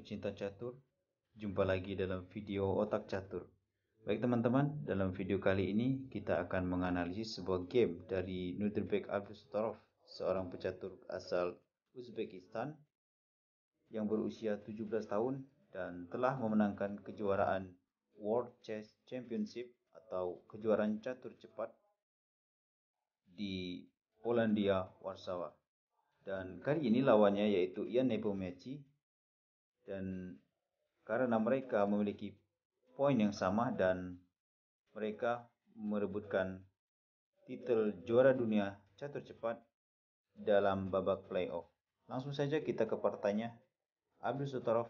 pecinta catur, jumpa lagi dalam video Otak Catur. Baik teman-teman, dalam video kali ini kita akan menganalisis sebuah game dari Nurbek Abdusattorov, seorang pecatur asal Uzbekistan yang berusia 17 tahun dan telah memenangkan kejuaraan World Chess Championship atau kejuaraan catur cepat di Polandia, Warsawa. Dan kali ini lawannya yaitu Ian Nepomniachtchi, dan karena mereka memiliki poin yang sama dan mereka merebutkan titel juara dunia catur cepat dalam babak playoff. Langsung saja kita ke partainya. Abdusattorov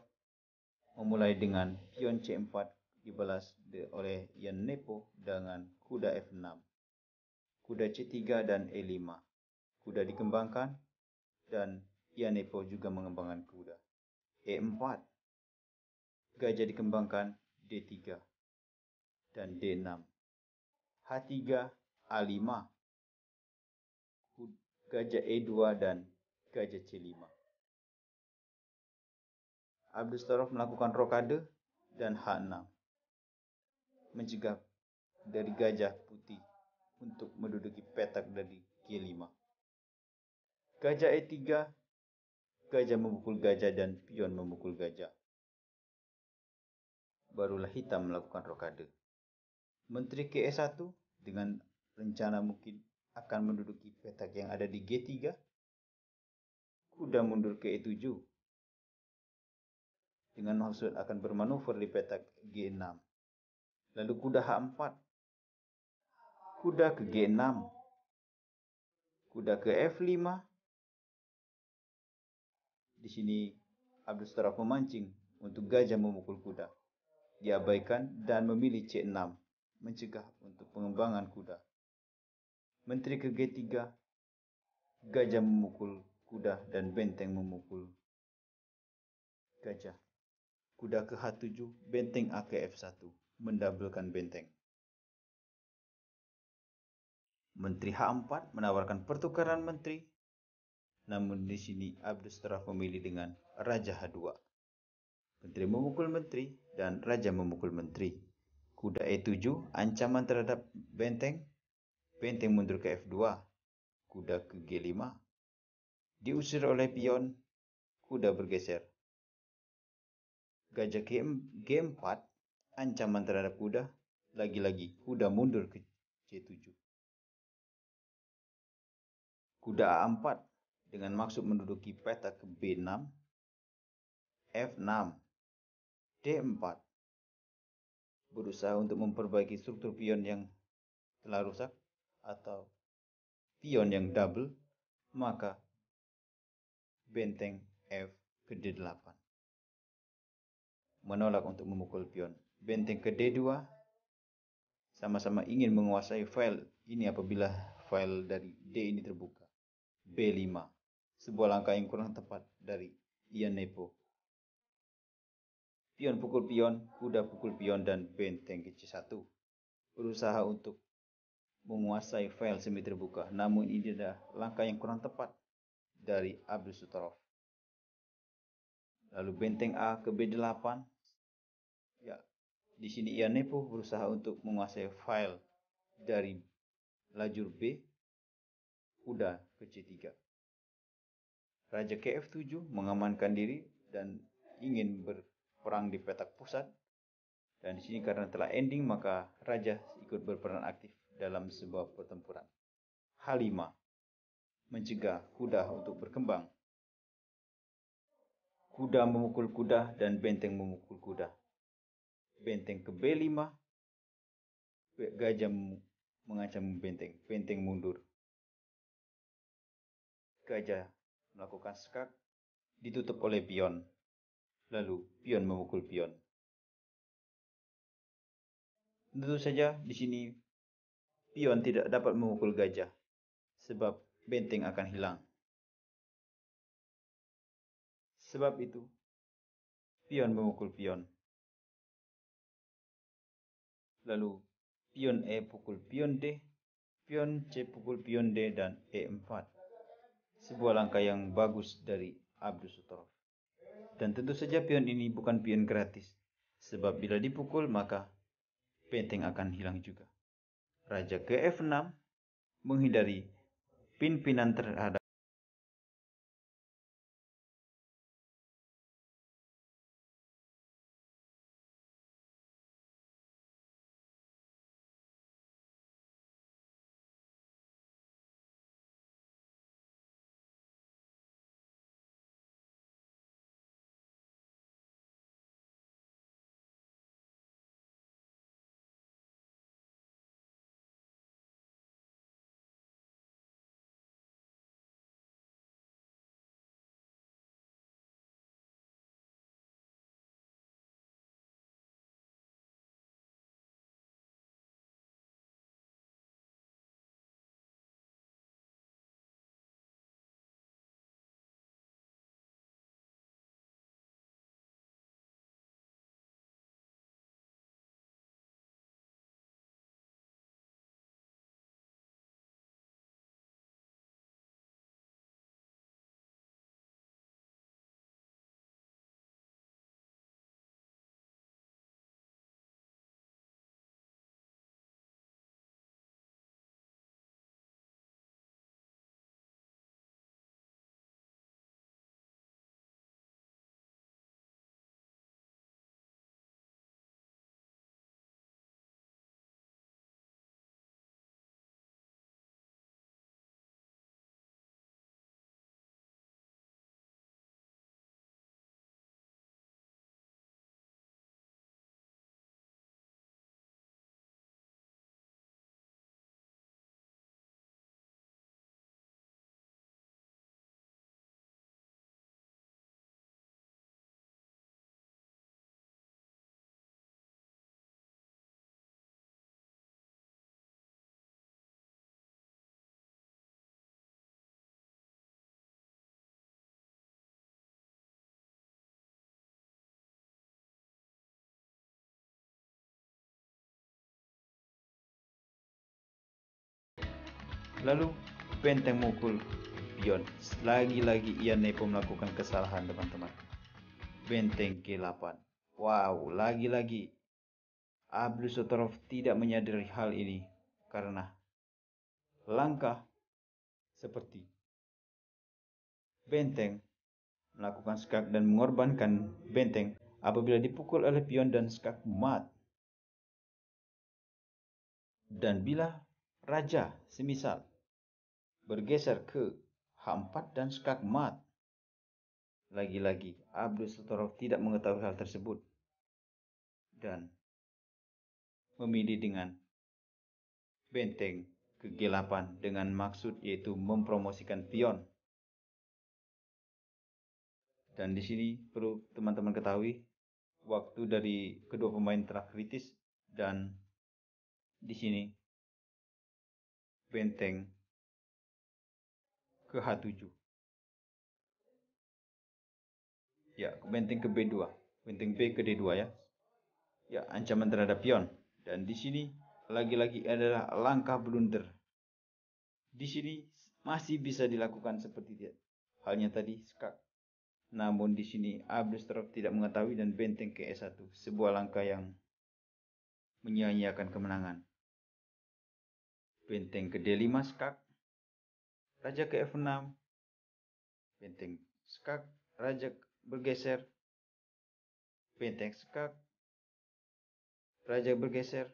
memulai dengan pion C4 dibalas oleh Ian Nepo dengan kuda F6, kuda C3 dan E5. Kuda dikembangkan dan Ian Nepo juga mengembangkan kuda. E4, gajah dikembangkan D3 dan D6. H3, A5, gajah E2 dan gajah C5. Abdusattorov melakukan rokade dan H6, mencegah dari gajah putih untuk menduduki petak dari G5. Gajah E3, gajah memukul gajah dan pion memukul gajah. Barulah hitam melakukan rokade. Menteri ke E1 dengan rencana mungkin akan menduduki petak yang ada di G3. Kuda mundur ke E7 dengan maksud akan bermanuver di petak G6. Lalu kuda H4, kuda ke G6, kuda ke F5. Di sini Abdusattorov memancing untuk gajah memukul kuda. Diabaikan dan memilih C6, mencegah untuk pengembangan kuda. Menteri ke G3, gajah memukul kuda dan benteng memukul gajah. Kuda ke H7, benteng A ke F1, mendabelkan benteng. Menteri H4 menawarkan pertukaran menteri, namun di sini Abdusattorov memilih dengan Raja H2. Menteri memukul menteri dan raja memukul menteri. Kuda E7, ancaman terhadap benteng. Benteng mundur ke F2. Kuda ke G5. Diusir oleh pion. Kuda bergeser. Gajah G4, ancaman terhadap kuda. Lagi-lagi kuda mundur ke C7. Kuda A4 dengan maksud menduduki petak ke B6. F6. D4, berusaha untuk memperbaiki struktur pion yang telah rusak atau pion yang double, maka benteng F ke D8, menolak untuk memukul pion. Benteng ke D2, sama-sama ingin menguasai file ini apabila file dari D ini terbuka. B5, sebuah langkah yang kurang tepat dari Ian Nepo. Pion pukul pion, kuda pukul pion, dan benteng ke C1. Berusaha untuk menguasai file semi terbuka, namun ini adalah langkah yang kurang tepat dari Abdusattorov. Lalu benteng A ke B8. Ya, di sini Ian Nepo berusaha untuk menguasai file dari lajur B. Kuda ke C3. Raja ke F7 mengamankan diri dan ingin berperang di petak pusat. Dan di sini karena telah ending, maka raja ikut berperan aktif dalam sebuah pertempuran. H5, mencegah kuda untuk berkembang. Kuda memukul kuda dan benteng memukul kuda. Benteng ke B5, gajah mengancam benteng. Benteng mundur. Gajah melakukan skak, ditutup oleh pion. Lalu pion memukul pion. Tentu saja di sini pion tidak dapat memukul gajah sebab benteng akan hilang. Sebab itu pion memukul pion. Lalu pion E pukul pion D, pion C pukul pion D, dan E4. Sebuah langkah yang bagus dari Abdusattorov. Dan tentu saja pion ini bukan pion gratis, sebab bila dipukul maka benteng akan hilang juga. Raja ke F6 menghindari pin-pinan terhadap. Lalu benteng mukul pion. Lagi-lagi ia Nepo melakukan kesalahan, teman-teman. Benteng G8. Wow, lagi-lagi Abdus Satorov tidak menyadari hal ini karena langkah seperti benteng melakukan skak dan mengorbankan benteng apabila dipukul oleh pion dan skak mat. Dan bila raja semisal bergeser ke H4 dan skak mat, lagi-lagi Abdus Satorov tidak mengetahui hal tersebut dan memilih dengan benteng ke G8 dengan maksud yaitu mempromosikan pion. Dan di sini perlu teman-teman ketahui waktu dari kedua pemain telah kritis dan di sini benteng ke H7. Ya, benteng ke B2, benteng B ke D2 ya. Ya, ancaman terhadap pion. Dan di sini lagi-lagi adalah langkah blunder. Di sini masih bisa dilakukan seperti halnya tadi skak. Namun di sini Abdus Satorov tidak mengetahui dan benteng ke E1, sebuah langkah yang menyia-nyiakan kemenangan. Benteng ke D5 skak, raja ke F6, benteng skak, raja bergeser, benteng skak, raja bergeser,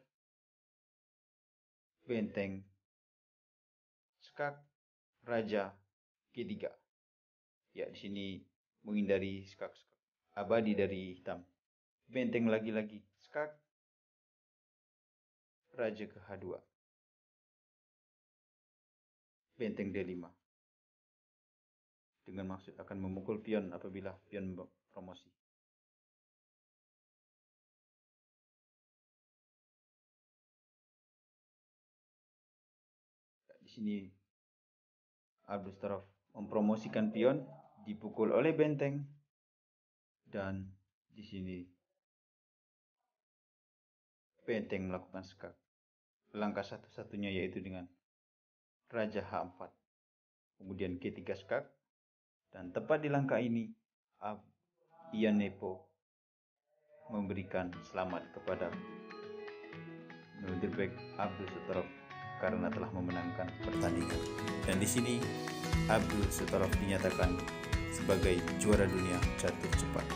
benteng skak, raja G3. Ya, di sini menghindari skak abadi dari hitam. Benteng lagi-lagi skak, raja ke H2. Benteng D5. Dengan maksud akan memukul pion apabila pion promosi. Di sini Abdus Satorov mempromosikan pion, dipukul oleh benteng, dan di sini benteng melakukan skak. Langkah satu-satunya yaitu dengan raja H4, kemudian G3 skak, dan tepat di langkah ini Ian Nepo memberikan selamat kepada Nurdirbek Abdul Sutorov karena telah memenangkan pertandingan. Dan di sini Abdul Sutorov dinyatakan sebagai juara dunia catur cepat.